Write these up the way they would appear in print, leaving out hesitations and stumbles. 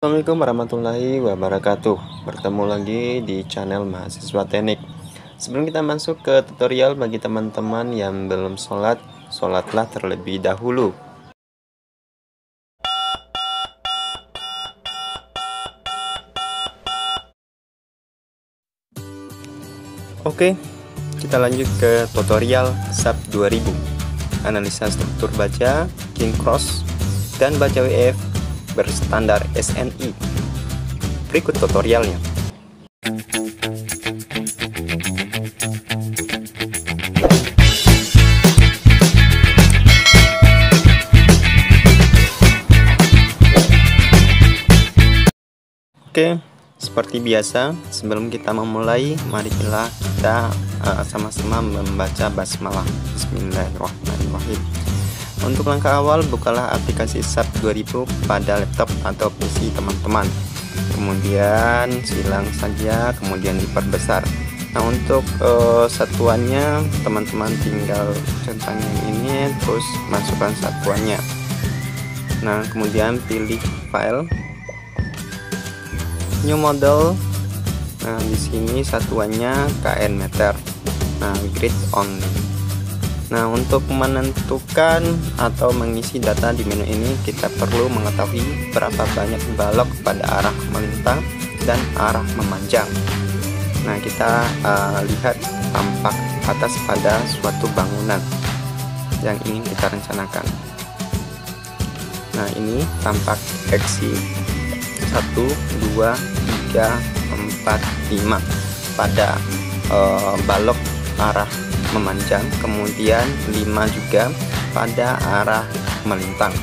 Assalamualaikum warahmatullahi wabarakatuh. Bertemu lagi di channel Mahasiswa Teknik. Sebelum kita masuk ke tutorial, bagi teman-teman yang belum sholat, sholatlah terlebih dahulu. Oke, kita lanjut ke tutorial SAP 2000. Analisa struktur baja, king cross, dan baja WF berstandar SNI. Berikut tutorialnya. Oke, seperti biasa, sebelum kita memulai, marilah kita sama-sama membaca basmalah. Bismillahirrahmanirrahim. Untuk langkah awal, bukalah aplikasi SAP 2000 pada laptop atau PC teman-teman. Kemudian silang saja, kemudian diperbesar. Nah, untuk satuannya, teman-teman tinggal centangin ini, terus masukkan satuannya. Nah, kemudian pilih file, new model. Nah, di sini satuannya KN meter. Nah, grid only. Nah, untuk menentukan atau mengisi data di menu ini, kita perlu mengetahui berapa banyak balok pada arah melintang dan arah memanjang. Nah, kita lihat tampak atas pada suatu bangunan yang ingin kita rencanakan. Nah, ini tampak X 1, 2, 3, 4, 5 pada balok arah memanjang, kemudian 5 juga pada arah melintang.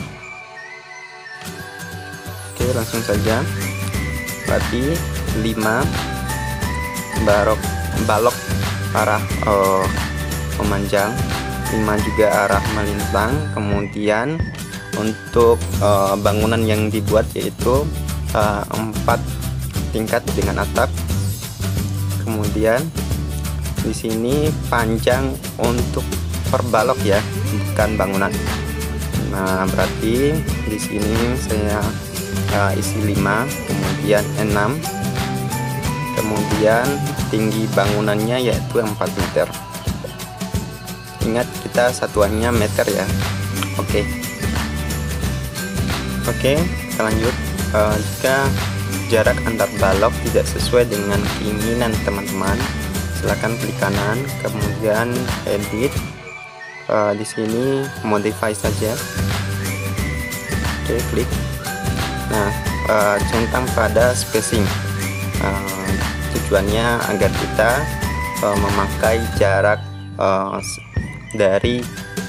Oke, langsung saja. Berarti 5 balok arah memanjang, 5 juga arah melintang. Kemudian untuk bangunan yang dibuat yaitu 4 tingkat dengan atap. Kemudian di sini panjang untuk per balok ya, bukan bangunan. Nah, berarti di sini saya isi 5, kemudian 6, kemudian tinggi bangunannya yaitu 4 meter. Ingat, kita satuannya meter ya. Oke, kita lanjut. Jika jarak antar balok tidak sesuai dengan keinginan teman-teman, silakan klik kanan, kemudian edit. Di sini modify saja. Oke, klik. Nah, centang pada spacing. Tujuannya agar kita memakai jarak dari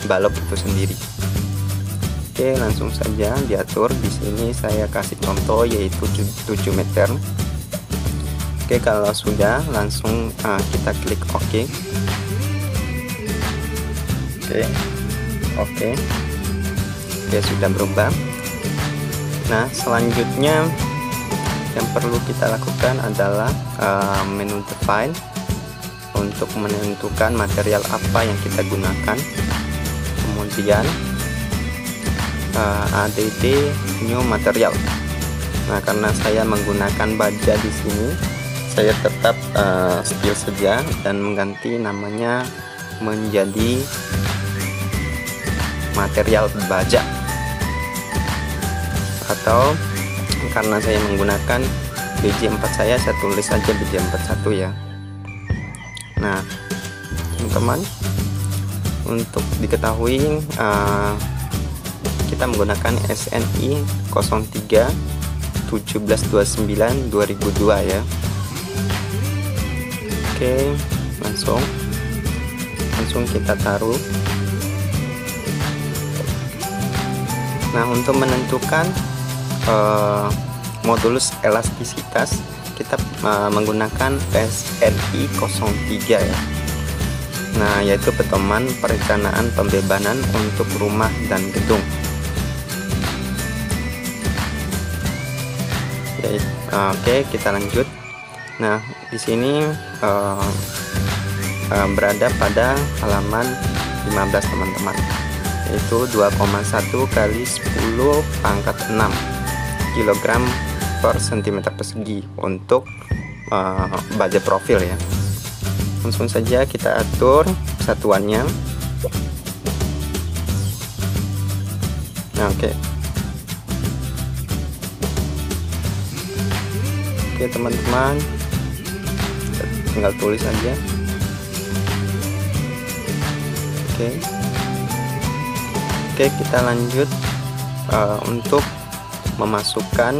balok itu sendiri. Oke, langsung saja diatur. Di sini saya kasih contoh yaitu 7 meter. Oke, kalau sudah, langsung kita klik OK. Oke, sudah berubah. Nah, selanjutnya yang perlu kita lakukan adalah menu define untuk menentukan material apa yang kita gunakan. Kemudian add new material. Nah, karena saya menggunakan baja di sini, saya tetap steel saja dan mengganti namanya menjadi material baja. Atau karena saya menggunakan BJ4 saya tulis saja BJ41 ya. Nah, teman-teman, untuk diketahui kita menggunakan SNI 03 1729 2002 ya. Oke, langsung kita taruh. Nah, untuk menentukan modulus elastisitas, kita menggunakan SNI 03 ya. Nah, yaitu pedoman perencanaan pembebanan untuk rumah dan gedung. Oke, kita lanjut. Nah, di sini berada pada halaman 15 teman-teman, yaitu 2,1 kali 10 pangkat 6 kg per cm persegi untuk baja profil ya. Langsung saja kita atur satuannya. Nah, oke teman-teman, tinggal tulis aja. Oke, kita lanjut untuk memasukkan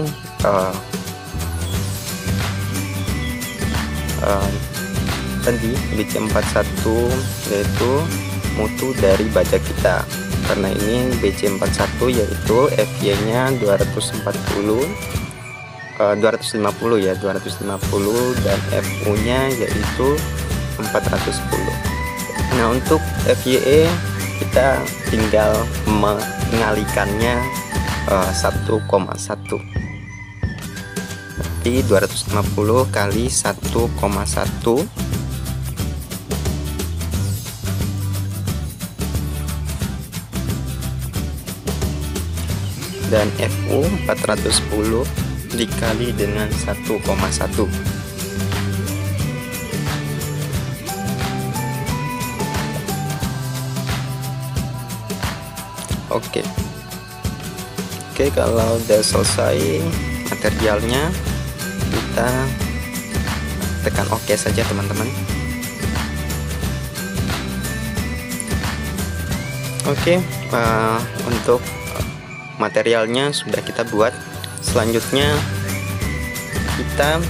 tadi BC41, yaitu mutu dari baja kita. Karena ini BC41 yaitu FY nya 250 ya, 250, dan FU nya yaitu 410. Nah, untuk FYE kita tinggal mengalikannya 1,1. Berarti 250 kali 1,1 dan FU 410 dikali dengan 1,1. Oke, kalau udah selesai materialnya, kita tekan OK saja teman-teman. Untuk materialnya sudah kita buat. Selanjutnya kita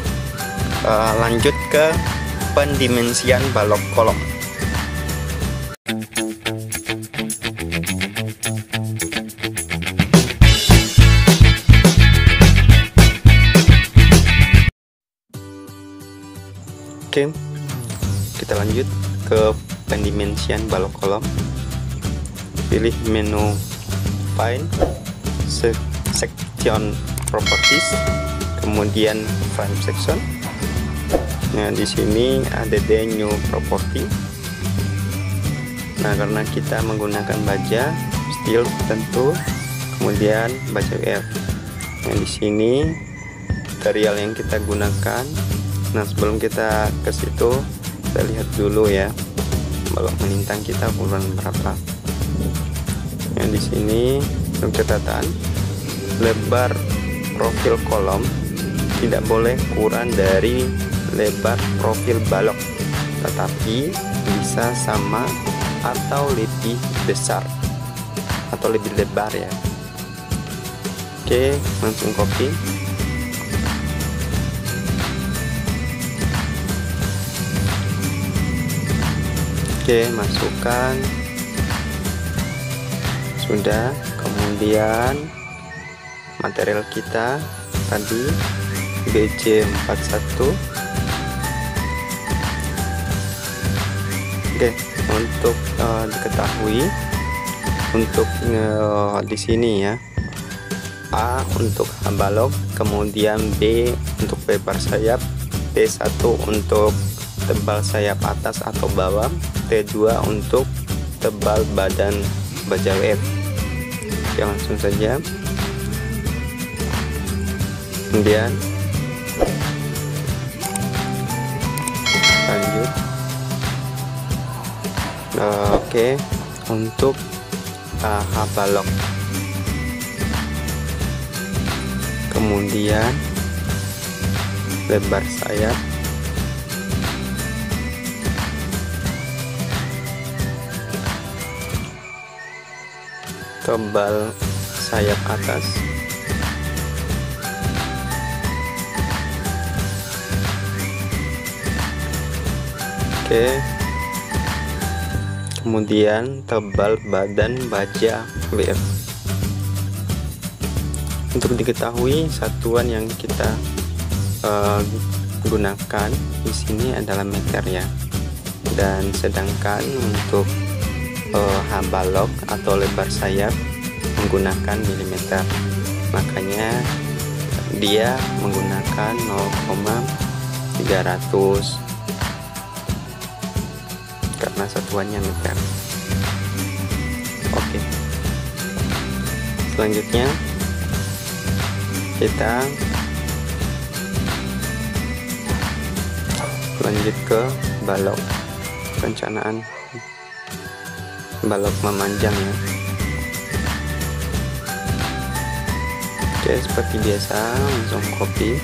lanjut ke pendimensian balok kolom. Oke, kita lanjut ke pendimensian balok kolom. Pilih menu File, Section Properties, kemudian Frame Section. Nah, di sini ada New Property. Nah, karena kita menggunakan baja steel tentu, kemudian baja F. Nah, di sini material yang kita gunakan. Nah, sebelum kita ke situ, kita lihat dulu ya balok melintang kita ukuran berapa. Nah, di sini untuk catatan, lebar profil kolom tidak boleh kurang dari lebar profil balok, tetapi bisa sama atau lebih besar atau lebih lebar ya. Oke, langsung copy. Oke, masukkan. Sudah. Kemudian material kita tadi BC41. Oke, untuk diketahui, untuk di sini ya, A untuk balok, kemudian B untuk lebar sayap, T1 untuk tebal sayap atas atau bawah, T2 untuk tebal badan baja F. Oke, langsung saja. Kemudian lanjut. Oke, untuk balok, kemudian lebar sayap, tebal sayap atas, oke, kemudian tebal badan baja WF. Untuk diketahui, satuan yang kita gunakan di sini adalah meter ya, dan sedangkan untuk balok atau lebar sayap menggunakan milimeter, makanya dia menggunakan 0,300 karena satuannya meter. Oke, selanjutnya kita Lanjut ke balok, perencanaan balok memanjang ya. Oke, seperti biasa langsung copy.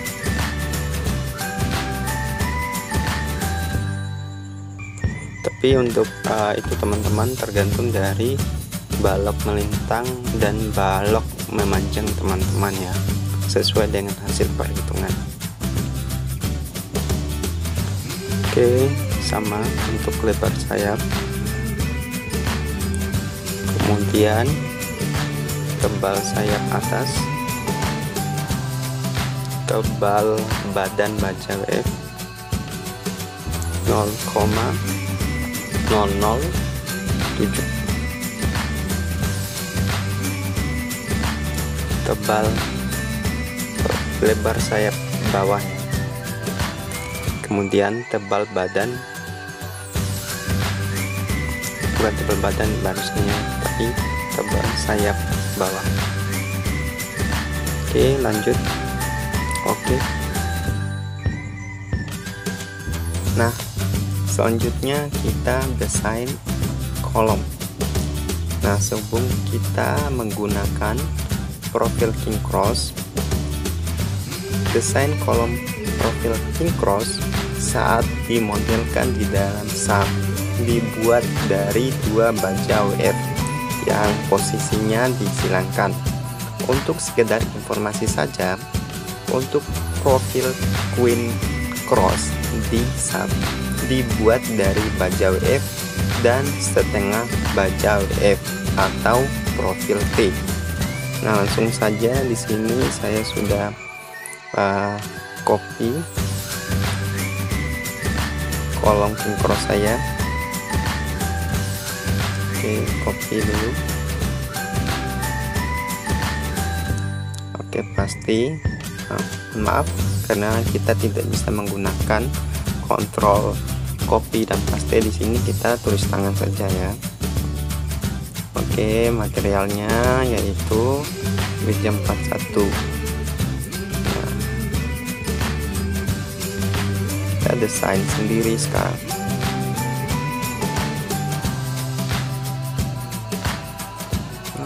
Tapi untuk itu teman-teman tergantung dari balok melintang dan balok memanjang teman-teman ya, sesuai dengan hasil perhitungan. Oke, sama untuk lebar sayap, kemudian tebal sayap atas, tebal badan baja WF 0,007, tebal lebar sayap bawahnya, kemudian tebal badan, bukan tebal badan barusnya, tapi tebal sayap bawah. Oke, lanjut. Oke, nah selanjutnya kita desain kolom. Nah, sebelum kita menggunakan profil king cross, desain kolom profil king cross saat dimodelkan di dalam SAP dibuat dari dua baja WF yang posisinya disilangkan. Untuk sekedar informasi saja, untuk profil queen cross di SAP dibuat dari baja WF dan setengah baja WF atau profil T. Nah, langsung saja di sini saya sudah copy kolom king cross saya. Oke, copy dulu. Oke, pasti maaf karena kita tidak bisa menggunakan kontrol copy dan paste. Di sini kita tulis tangan saja ya. Oke, materialnya yaitu meja 41. Nah, kita desain sendiri sekarang.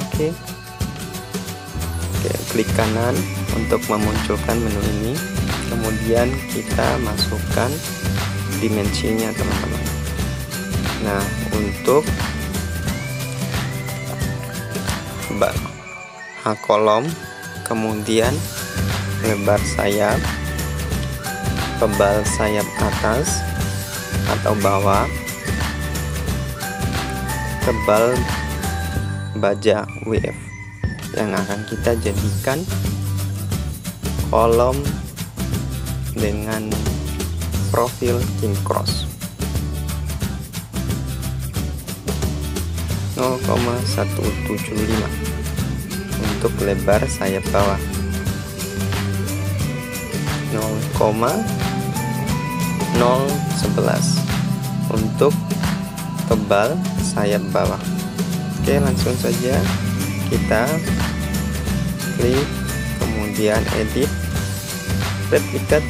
Oke, klik kanan untuk memunculkan menu ini, kemudian kita masukkan dimensinya teman-teman. Nah, untuk kolom, kemudian lebar sayap, tebal sayap atas atau bawah, tebal baja WF yang akan kita jadikan kolom dengan profil king cross 0,175 untuk lebar sayap bawah, 0,011 untuk tebal sayap bawah. Oke, langsung saja kita klik, kemudian edit, replicate,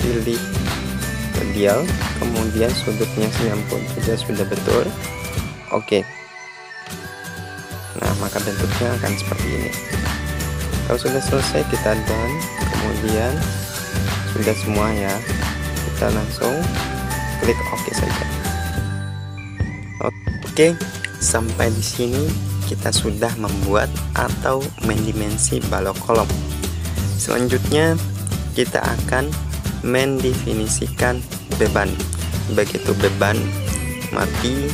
pilih radial, kemudian sudutnya 90 saja sudah betul. Oke, nah maka bentuknya akan seperti ini. Kalau sudah selesai kita done, kemudian sudah semua ya, kita langsung klik OK saja. Oke, sampai di sini kita sudah membuat atau mendimensi balok kolom. Selanjutnya kita akan mendefinisikan beban, baik itu beban mati,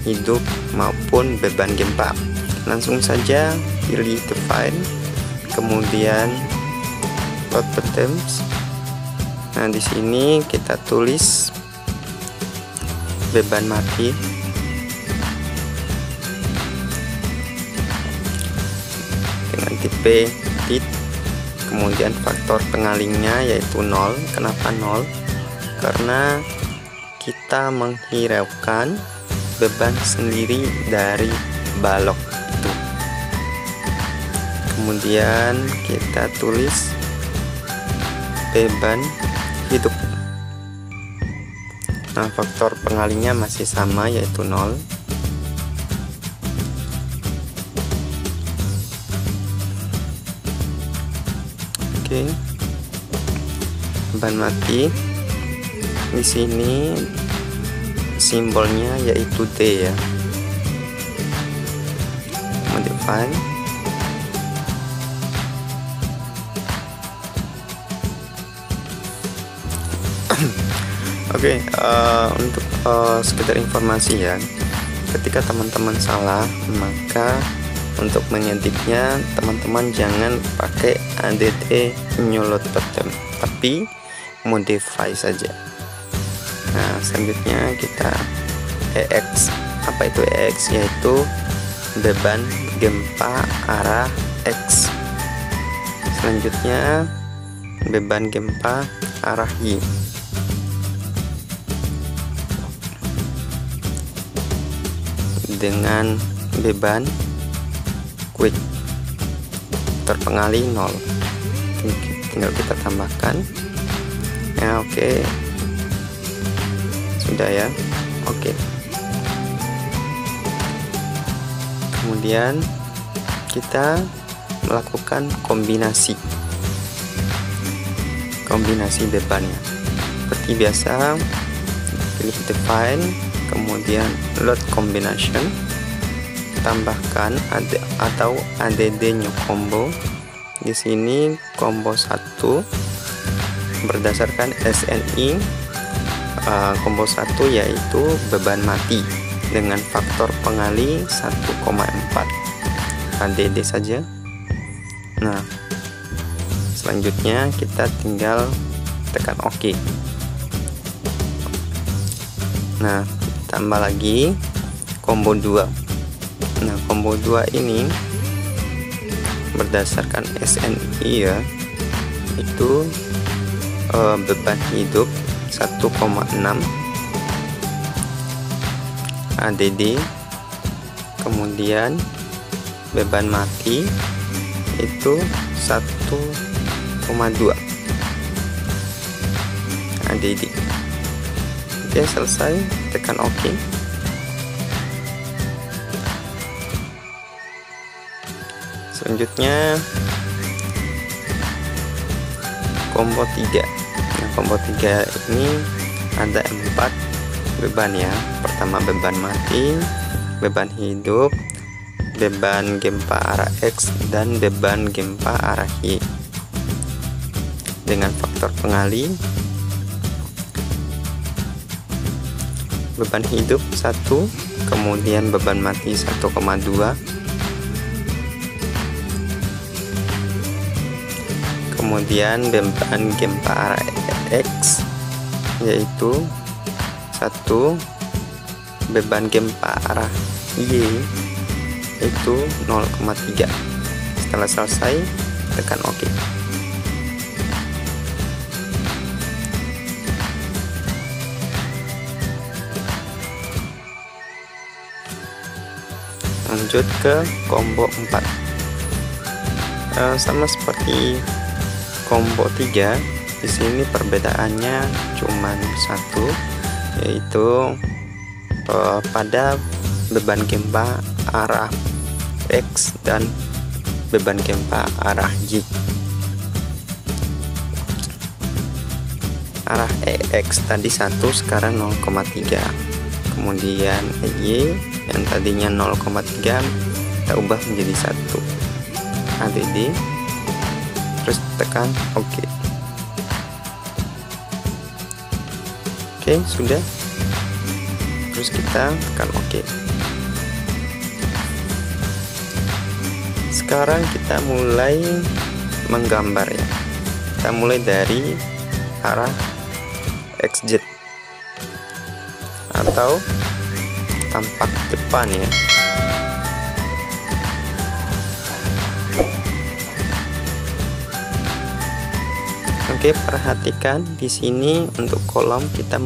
hidup maupun beban gempa. Langsung saja pilih define, kemudian load terms. Nah, di sini kita tulis beban mati dengan tipe tit, kemudian faktor pengalingnya yaitu 0. Kenapa 0? Karena kita menghiraukan beban sendiri dari balok itu. Kemudian kita tulis beban hidup Nah, faktor pengalinya masih sama, yaitu 0. Oke. Beban mati di sini simbolnya yaitu D ya. Modify. Oke, untuk sekedar informasi ya, ketika teman-teman salah, maka untuk mengeditnya teman-teman jangan pakai add new load button, tapi modify saja. Nah, selanjutnya kita EX. Apa itu EX? Yaitu beban gempa arah X. Selanjutnya beban gempa arah Y. Dengan beban quick terpengali 0. Tinggal kita tambahkan ya. Oke, sudah ya. Oke, kemudian kita melakukan kombinasi bebannya seperti biasa. Pilih define, kemudian load combination, tambahkan atau add new combo. Di sini combo 1 berdasarkan SNI. Combo 1 yaitu beban mati dengan faktor pengali 1,4. add saja. Nah, selanjutnya kita tinggal tekan OK. Nah, tambah lagi combo 2. Nah, combo 2 ini berdasarkan SNI ya, itu beban hidup 1,6 add, kemudian beban mati itu 1,2 add. Oke, selesai, tekan OK. Selanjutnya combo 3. Nah, combo 3 ini ada 4 beban ya. Pertama beban mati, beban hidup, beban gempa arah X, dan beban gempa arah Y. Dengan faktor pengali, beban hidup 1, kemudian beban mati 1,2, kemudian beban gempa arah X yaitu 1, beban gempa arah Y itu 0,3. Setelah selesai, tekan OK. Lanjut ke combo 4. Sama seperti combo 3, di sini perbedaannya cuman 1, yaitu pada beban gempa arah X dan beban gempa arah Y. Arah EX tadi 1, sekarang 0,3. Kemudian Y yang tadinya 0,3 kita ubah menjadi 1 add, terus tekan OK. Oke, sudah. Terus kita tekan OK. Sekarang kita mulai menggambar ya. Kita mulai dari arah XZ atau tampak depan ya. Oke, perhatikan di sini untuk kolom kita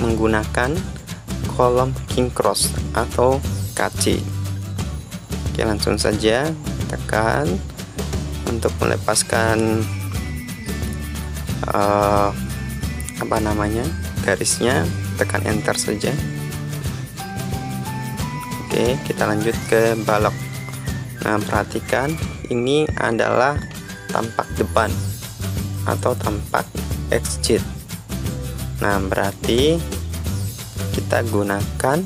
menggunakan kolom king cross atau KC. Oke, langsung saja tekan untuk melepaskan garisnya, tekan enter saja. Oke, kita lanjut ke balok. Nah, perhatikan ini adalah tampak depan atau tampak exit. Nah, berarti kita gunakan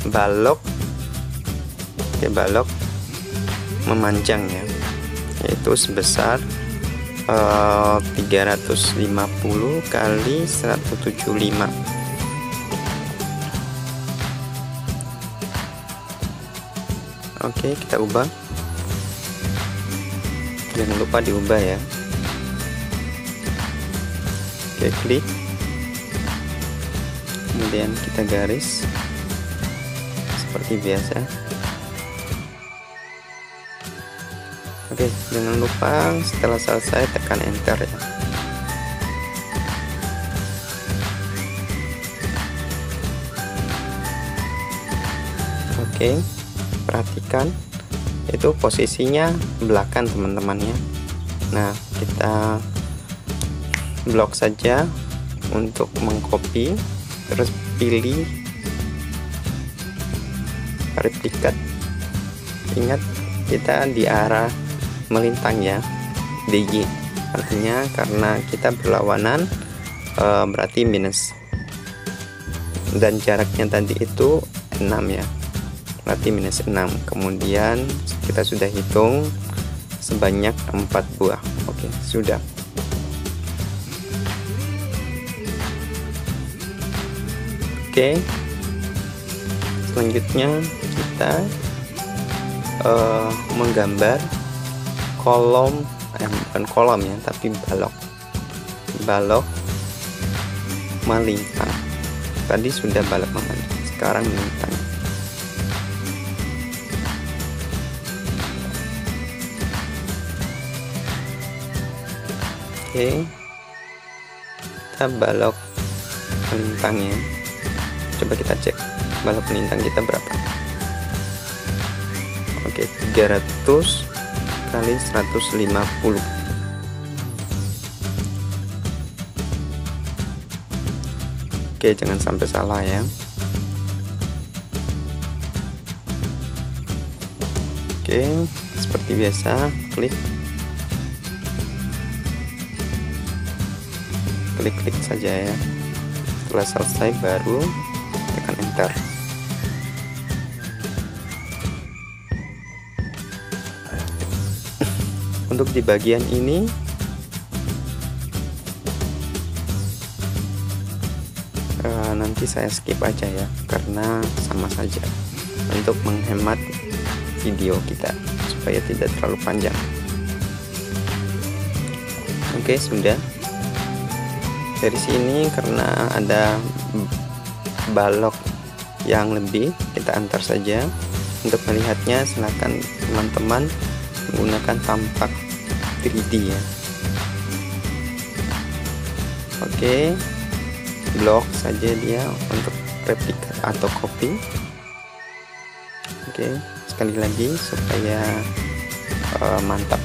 balok, balok memanjang ya, yaitu sebesar 350 kali 175. Oke, kita ubah. Jangan lupa diubah ya. Oke, klik. Kemudian kita garis seperti biasa. Oke, jangan lupa setelah selesai tekan enter ya. Oke, perhatikan itu posisinya belakang teman-teman ya. Nah, kita blok saja untuk mengcopy, terus pilih replikat. Ingat, kita di arah melintang ya, DY, artinya karena kita berlawanan berarti minus, dan jaraknya tadi itu 6 ya, berarti minus 6. Kemudian kita sudah hitung sebanyak 4 buah. Oke, sudah. Oke, selanjutnya kita menggambar kolom, bukan kolom ya, tapi balok melintang. Tadi sudah balok melintang, sekarang melintang. Oke, kita balok melintangnya. Coba kita cek balok melintang kita berapa. Oke, 300 kali 150. Oke, jangan sampai salah ya. Oke, seperti biasa, klik saja ya. Setelah selesai baru tekan enter. Untuk di bagian ini nanti saya skip aja ya, karena sama saja untuk menghemat video kita supaya tidak terlalu panjang. Oke, sudah. Dari sini karena ada balok yang lebih, kita antar saja. Untuk melihatnya silakan teman-teman menggunakan tampak 3D ya. Oke, blok saja dia untuk replikat atau copy. Oke, sekali lagi supaya mantap.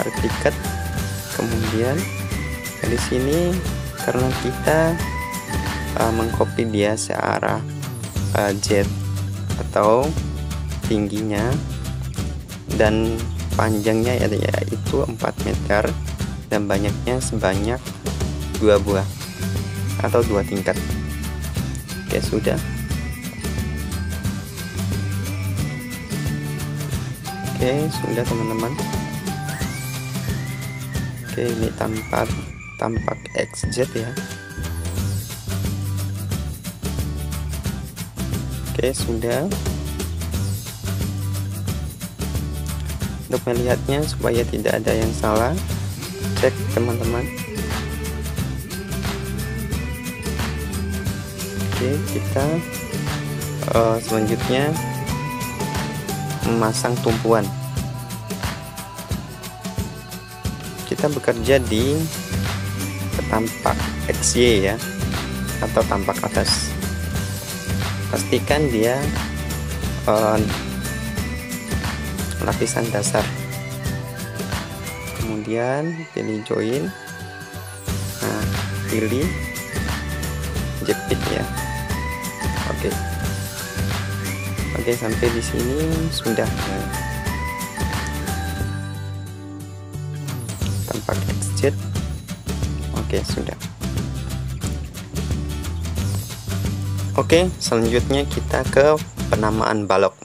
Replikat, kemudian di sini karena kita mengcopy dia searah Z atau tingginya dan panjangnya yaitu 4 meter dan banyaknya sebanyak 2 buah atau 2 tingkat. Oke, sudah. Oke, sudah teman-teman. Oke, ini tampak XZ ya. Oke, sudah. Untuk melihatnya supaya tidak ada yang salah, cek teman-teman. Oke, kita selanjutnya memasang tumpuan. Kita bekerja di tampak XY ya, atau tampak atas. Pastikan dia lapisan dasar. Kemudian pilih join. Nah, pilih jepit ya. Oke, sampai di sini sudah ya. Tampak exit. Oke, sudah. Oke, selanjutnya kita ke penamaan balok.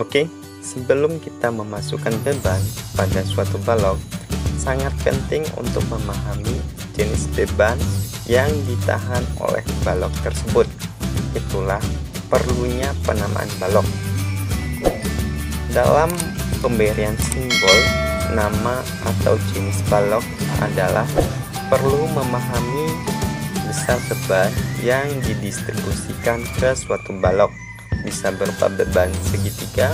Oke, sebelum kita memasukkan beban pada suatu balok, sangat penting untuk memahami jenis beban yang ditahan oleh balok tersebut. Itulah perlunya penamaan balok. Dalam pemberian simbol nama atau jenis balok adalah perlu memahami besar beban yang didistribusikan ke suatu balok. Bisa berupa beban segitiga,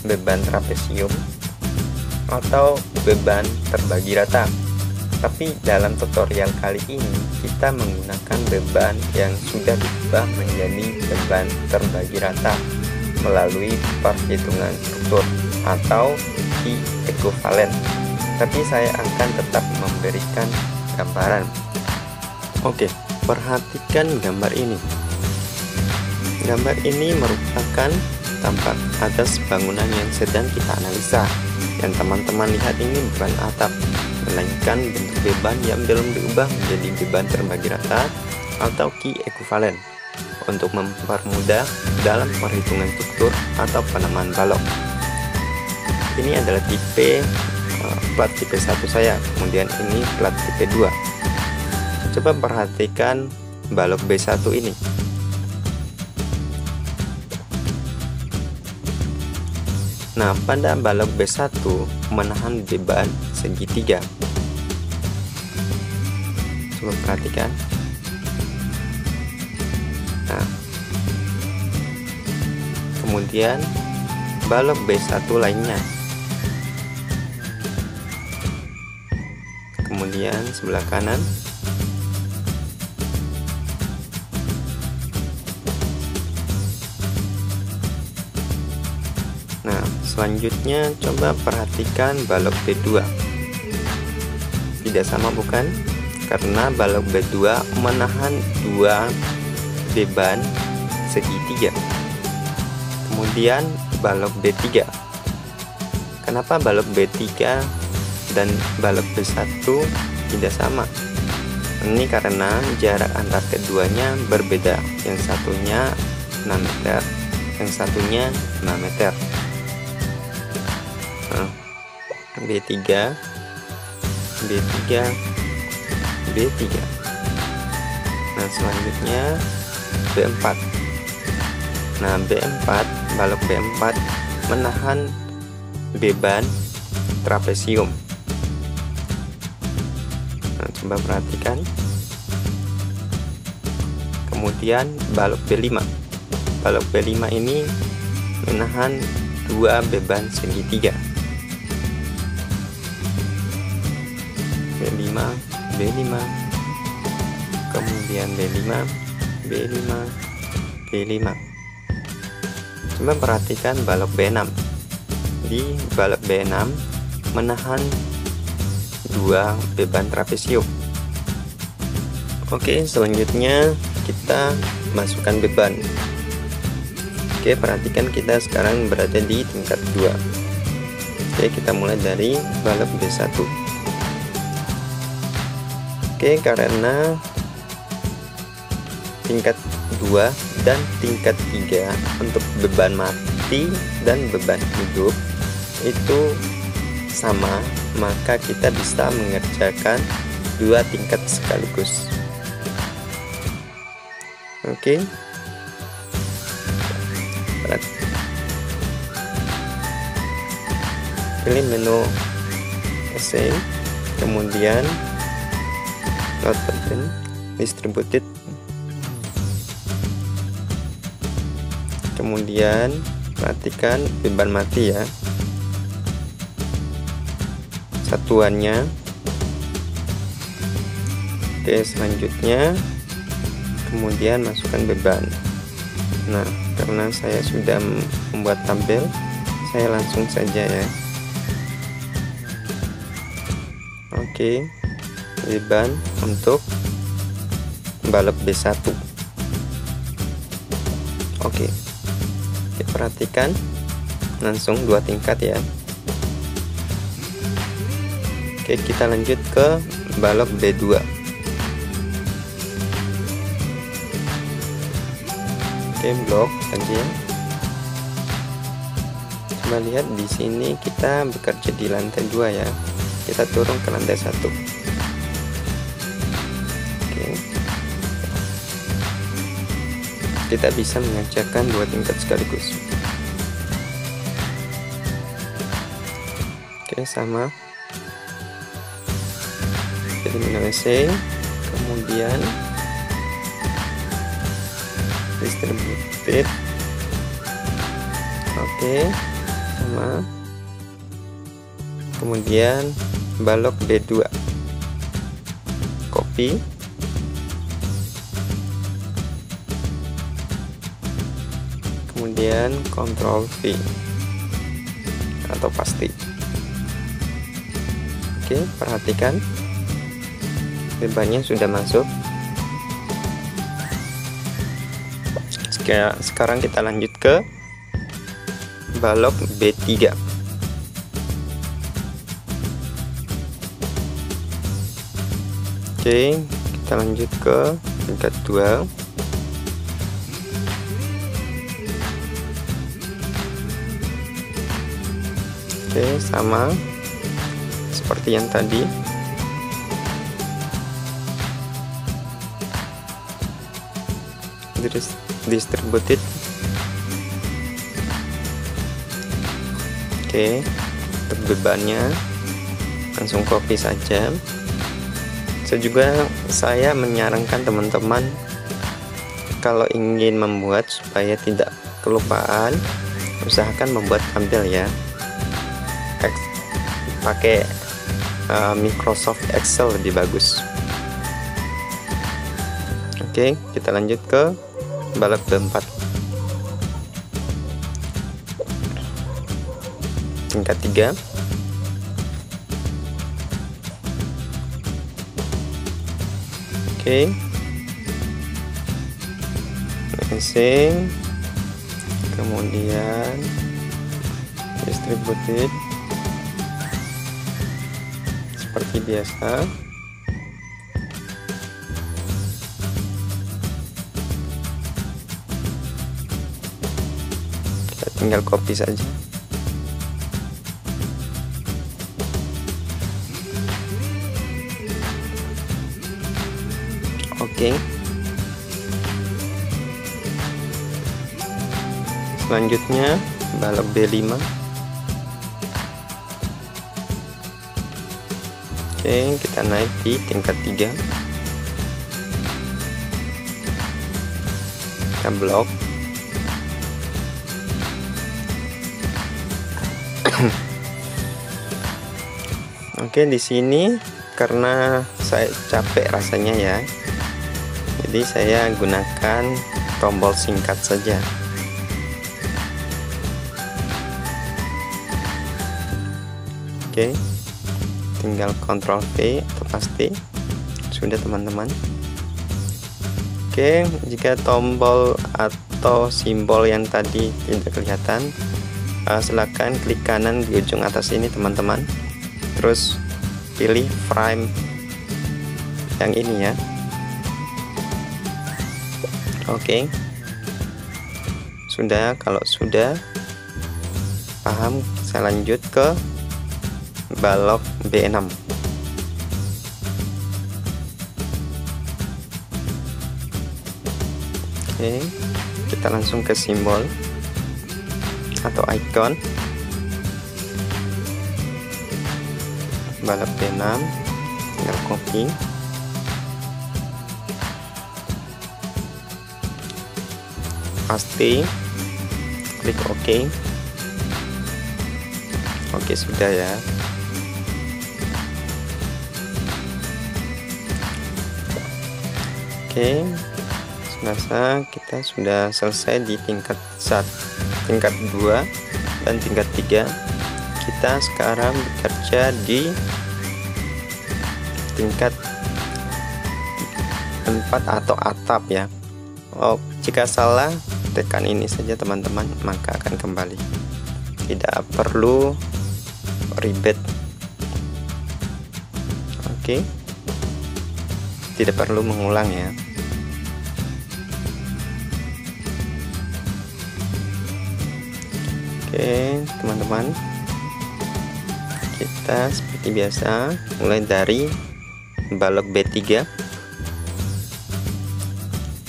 beban trapesium, atau beban terbagi rata. Tapi dalam tutorial kali ini kita menggunakan beban yang sudah diubah menjadi beban terbagi rata melalui perhitungan struktur atau Ki ekuivalen. Tapi saya akan tetap memberikan gambaran. Oke, perhatikan gambar ini. Gambar ini merupakan tampak atas bangunan yang sedang kita analisa. Yang teman-teman lihat ini bukan atap, melainkan bentuk beban yang belum diubah menjadi beban terbagi rata atau Ki ekuivalen untuk mempermudah dalam perhitungan struktur atau penamaan balok. Ini adalah tipe plat tipe 1 saya, kemudian ini plat tipe 2. Coba perhatikan balok B1 ini. Nah, pada balok B1 menahan beban segitiga. Coba perhatikan. Nah, kemudian balok B1 lainnya. Kemudian sebelah kanan. Nah, selanjutnya coba perhatikan balok B2. Tidak sama bukan? Karena balok B2 menahan 2 beban segitiga. Kemudian balok B3. Kenapa balok B3 dan balok B1 tidak sama? Ini karena jarak antar keduanya berbeda. Yang satunya 6 meter, yang satunya 5 meter. Nah, B3, B3, B3. Nah, selanjutnya B4. Nah, B4, balok B4 menahan beban trapesium. Nah, coba perhatikan. Kemudian balok B5. Balok B5 ini menahan 2 beban segitiga. B5, B5, kemudian B5, B5, B5. Coba perhatikan balok B6. Di balok B6 menahan 2 beban trapesium. Oke, selanjutnya kita masukkan beban. Oke, perhatikan kita sekarang berada di tingkat 2. Oke, kita mulai dari balok B1. Oke, karena tingkat 2 dan tingkat 3 untuk beban mati dan beban hidup itu sama, maka kita bisa mengerjakan 2 tingkat sekaligus. Oke. Pilih menu essay, kemudian load button, distributed, kemudian perhatikan beban mati ya, satuannya. Oke, selanjutnya kemudian masukkan beban. Nah, karena saya sudah membuat tabel, saya langsung saja ya. Oke, beban untuk balok B1. Oke, perhatikan langsung 2 tingkat ya. Oke, kita lanjut ke balok B2. Oke, blok aja. Coba lihat di sini kita bekerja di lantai 2 ya. Kita turun ke lantai 1. Oke. Kita bisa mengerjakan 2 tingkat sekaligus. Oke, sama. Jadi menulisnya, kemudian distributed. Oke, sama. Kemudian balok B2, copy. Kemudian Ctrl V atau pasti. Oke, perhatikan bebannya sudah masuk. Sekarang kita lanjut ke balok B3. Oke, kita lanjut ke tingkat 2. Oke, sama seperti yang tadi. Distributed. Oke, untuk bebannya langsung copy saja. Saya menyarankan teman-teman kalau ingin membuat supaya tidak kelupaan, usahakan membuat tampil ya, pakai Microsoft Excel lebih bagus. Oke, kita lanjut ke balok B4, tingkat 3. Oke, mixing, kemudian distributed seperti biasa. Kita tinggal copy saja. Oke. Selanjutnya balok B5. Oke, kita naik di tingkat 3. Kita blok. Oke, di sini karena saya capek rasanya ya, jadi saya gunakan tombol singkat saja. Oke, tinggal Ctrl V atau pasti. Sudah teman-teman. Oke, jika tombol atau simbol yang tadi tidak kelihatan, silakan klik kanan di ujung atas ini teman-teman, terus pilih frame yang ini ya. Oke, sudah. Kalau sudah paham, saya lanjut ke balok B6. Oke, kita langsung ke simbol atau icon balok B6, tinggal copy. Pasti, klik OK. Oke, sudah ya. Oke, kita sudah selesai di tingkat 1, tingkat 2 dan tingkat 3. Kita sekarang bekerja di tingkat 4 atau atap ya. Jika salah tekan ini saja teman-teman, maka akan kembali, tidak perlu ribet. Oke, tidak perlu mengulang ya. Oke teman-teman, kita seperti biasa mulai dari balok B3.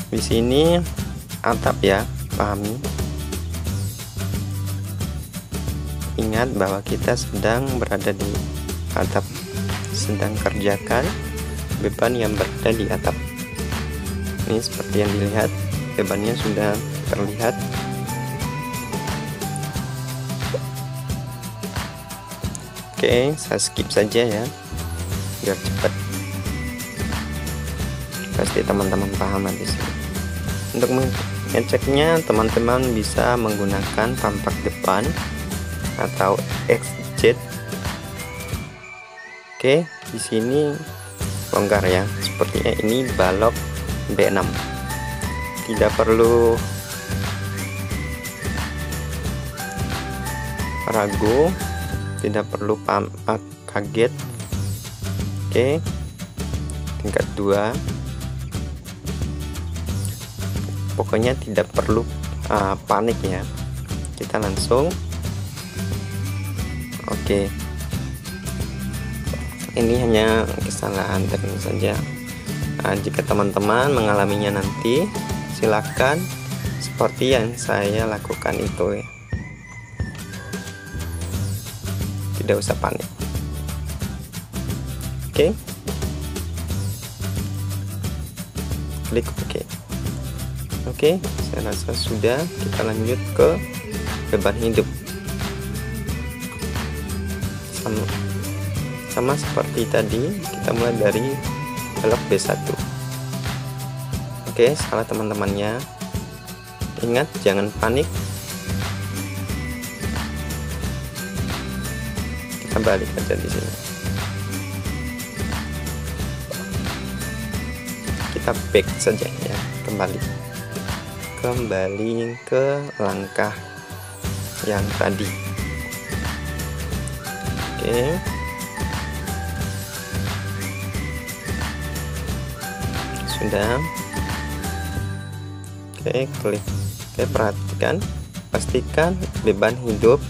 Di sini atap ya, pahami. Ingat bahwa kita sedang berada di atap, sedang kerjakan beban yang berada di atap. Ini seperti yang dilihat, bebannya sudah terlihat. Oke, saya skip saja ya, biar cepat. Pasti teman-teman paham di sini. Untuk mengeceknya, teman-teman bisa menggunakan tampak depan atau XZ. Oke, di sini longgar ya. Sepertinya ini balok B6. Tidak perlu ragu, tidak perlu kaget. Oke, tingkat 2. Pokoknya tidak perlu panik ya, kita langsung. Oke, ini hanya kesalahan teknis saja. Jika teman-teman mengalaminya nanti, silakan seperti yang saya lakukan itu ya. Tidak usah panik. Oke, klik OK. Oke, saya rasa sudah. Kita lanjut ke beban hidup. Sama seperti tadi, kita mulai dari balok B1. Oke, salah teman-temannya. Ingat, jangan panik. Kita balik aja di sini. Kita back saja ya, kembali ke langkah yang tadi. Oke, sudah. Oke, klik. Oke, perhatikan, pastikan beban hidup.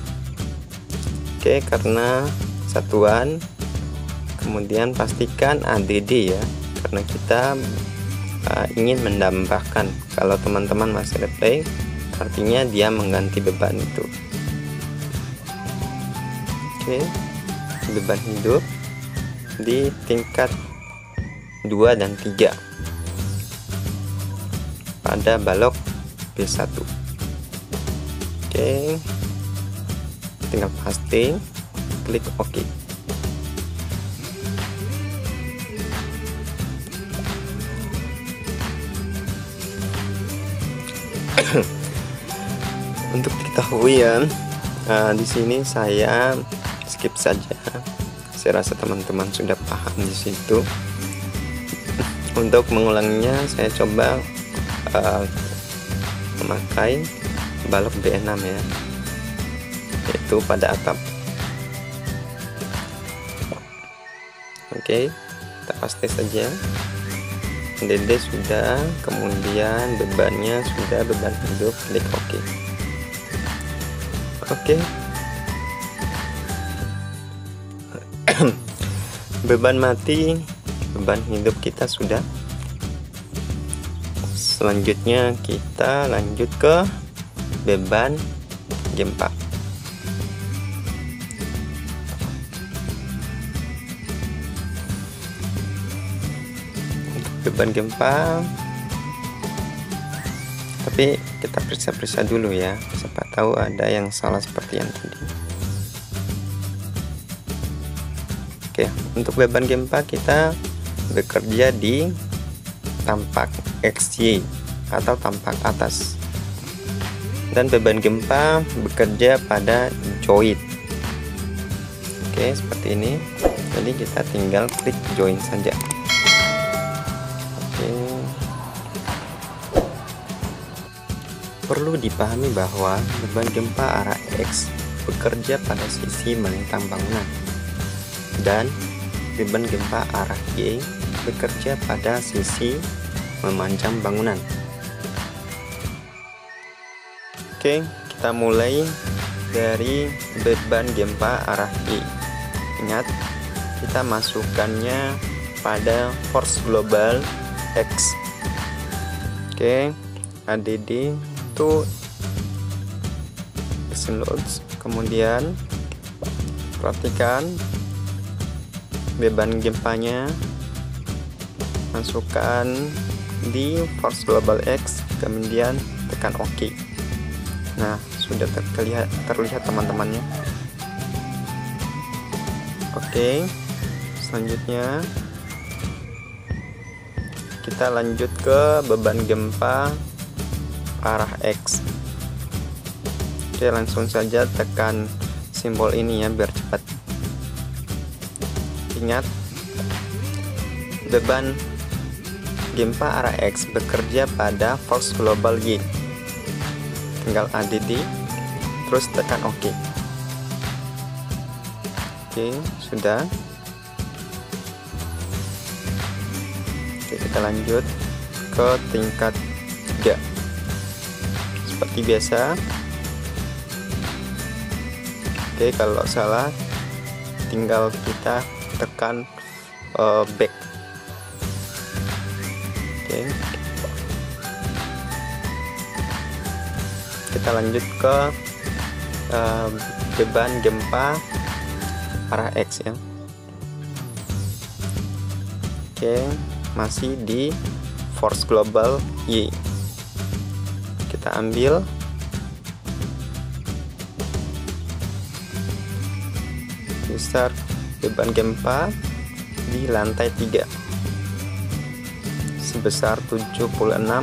Oke, karena satuan. Kemudian pastikan ADD ya, karena kita ingin menambahkan. Kalau teman-teman masih replay, artinya dia mengganti beban itu. Oke, beban hidup di tingkat 2 dan 3 pada balok B1. Oke, tinggal paste, klik OK. Untuk diketahui ya, di sini saya skip saja. Saya rasa teman-teman sudah paham di situ. Untuk mengulanginya, saya coba memakai balok B6 ya, yaitu pada atap. Oke, kita paste saja. DD sudah, kemudian bebannya sudah, beban hidup, klik OK. Oke. Beban mati, beban hidup kita sudah. Selanjutnya kita lanjut ke beban gempa. Beban gempa, tapi kita periksa-periksa dulu ya, siapa tahu ada yang salah seperti yang tadi. Oke, untuk beban gempa kita bekerja di tampak XY atau tampak atas, dan beban gempa bekerja pada joint. Oke, seperti ini. Jadi kita tinggal klik join saja. Oke. Perlu dipahami bahwa beban gempa arah X bekerja pada sisi melintang bangunan dan beban gempa arah Y bekerja pada sisi memanjang bangunan. Oke, kita mulai dari beban gempa arah Y. Ingat, kita masukkannya pada force global X. Oke, ADD itu action loads. Kemudian perhatikan beban gempanya, masukkan di force global X, kemudian tekan OK. Nah, sudah terlihat teman-temannya. Oke, selanjutnya kita lanjut ke beban gempa arah X. Oke, langsung saja tekan simbol ini ya biar cepat. Ingat, beban gempa arah X bekerja pada force global Y. Tinggal ADD terus tekan OK. Oke, sudah. Oke, kita lanjut ke tingkat 3 seperti biasa. Oke, kalau salah tinggal kita tekan back. Oke, kita lanjut ke beban gempa arah X ya. Oke, masih di force global Y. Kita ambil besar beban gempa di lantai 3 sebesar 76,777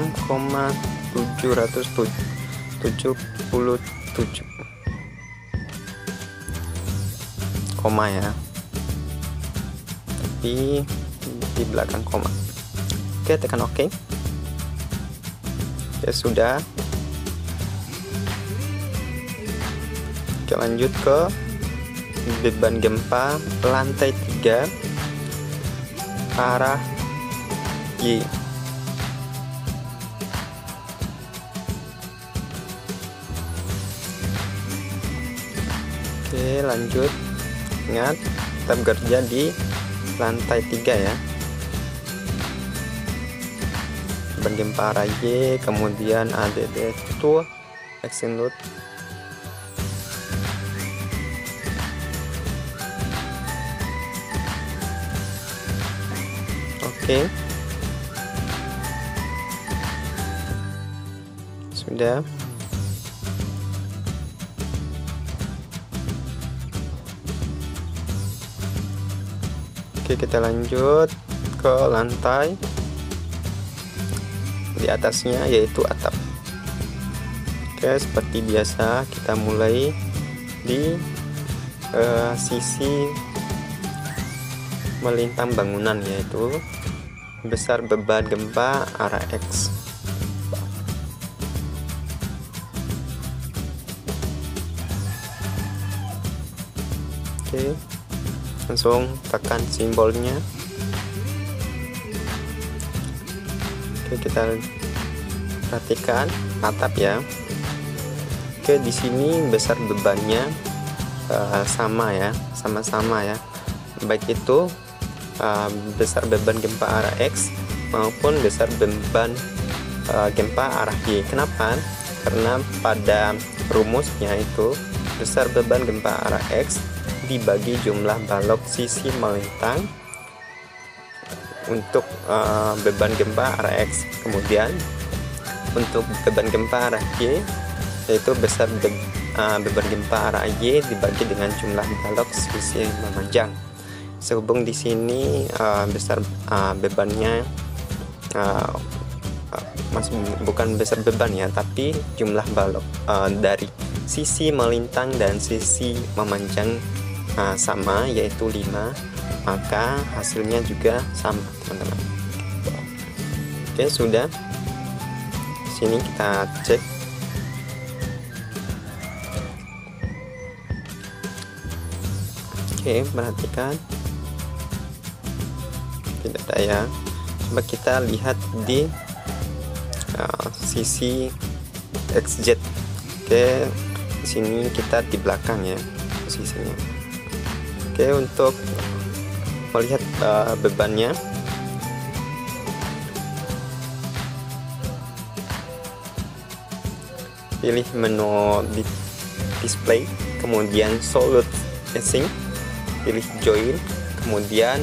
koma ya, tapi di belakang koma. Oke, tekan OK. Ya sudah. Oke, lanjut ke beban gempa lantai 3 arah Y. Oke, lanjut. Ingat, kita bekerja di lantai 3 ya. Beban gempa arah Y, kemudian ADD itu action load. Oke, sudah. Oke, kita lanjut ke lantai di atasnya, yaitu atap. Oke, seperti biasa kita mulai di sisi melintang bangunan, yaitu besar beban gempa arah X. Oke, langsung tekan simbolnya. Oke, kita perhatikan atap ya. Oke, di sini besar bebannya sama ya, sama-sama ya, baik itu besar beban gempa arah X maupun besar beban gempa arah Y. Kenapa? Karena pada rumusnya itu besar beban gempa arah X dibagi jumlah balok sisi melintang untuk beban gempa arah X. Kemudian untuk beban gempa arah Y, yaitu besar beban gempa arah Y dibagi dengan jumlah balok sisi memanjang. Sehubung di sini besar bebannya bukan besar beban ya, tapi jumlah balok dari sisi melintang dan sisi memanjang sama, yaitu 5, maka hasilnya juga sama, teman-teman. Oke, sudah. Sini kita cek. Oke, perhatikan tidak ada ya. Coba kita lihat di sisi XZ. Oke, di sini kita di belakang ya posisinya. Oke, untuk melihat bebannya, pilih menu display, kemudian solid casing, pilih join, kemudian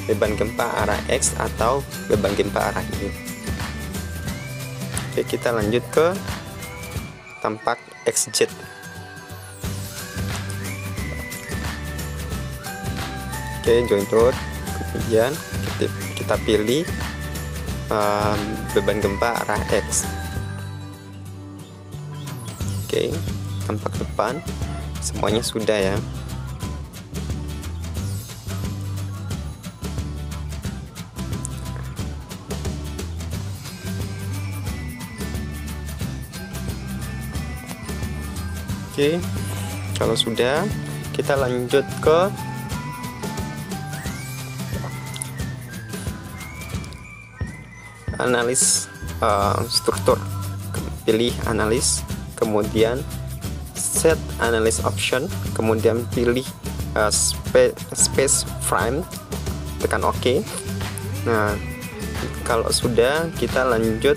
beban gempa arah X atau beban gempa arah Y. Oke, kita lanjut ke tampak XZ. Oke, join root, kemudian kita pilih beban gempa arah X. Oke, tampak depan semuanya sudah ya. Oke, kalau sudah, kita lanjut ke analis struktur. Pilih analis, kemudian set analysis option, kemudian pilih space frame, tekan OK. Nah, kalau sudah, kita lanjut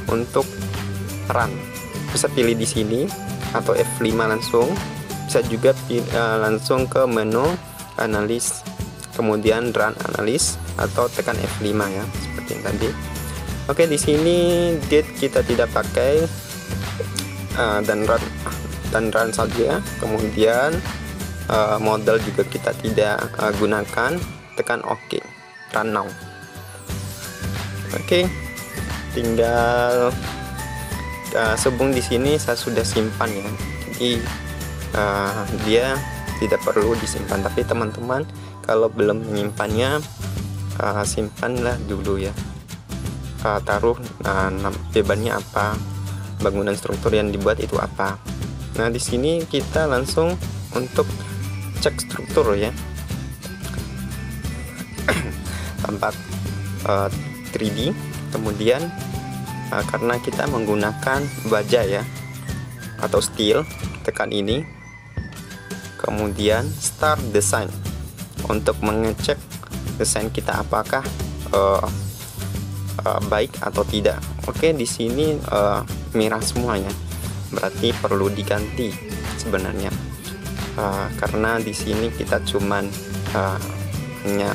untuk run. Bisa pilih di sini atau F5 langsung, bisa juga langsung ke menu analis, kemudian run analis atau tekan F5 ya, seperti yang tadi. Oke, di sini date kita tidak pakai, dan run saja. Kemudian model juga kita tidak gunakan, tekan OK, run now. Oke, tinggal sebelum di sini saya sudah simpan ya, jadi dia tidak perlu disimpan. Tapi teman-teman kalau belum menyimpannya, simpanlah dulu ya. Taruh bebannya apa, bangunan struktur yang dibuat itu apa. Nah, di sini kita langsung untuk cek struktur ya. Tampak 3D, kemudian karena kita menggunakan baja ya atau steel, tekan ini, kemudian start design untuk mengecek desain kita apakah baik atau tidak. Oke, di sini merah semuanya, berarti perlu diganti sebenarnya, karena di sini kita cuman hanya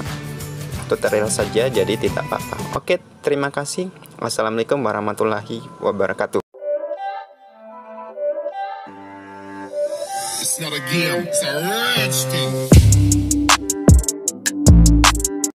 tutorial saja, jadi tidak apa-apa. Oke, terima kasih. Wassalamualaikum warahmatullahi wabarakatuh. It's not a game, it's a rich thing.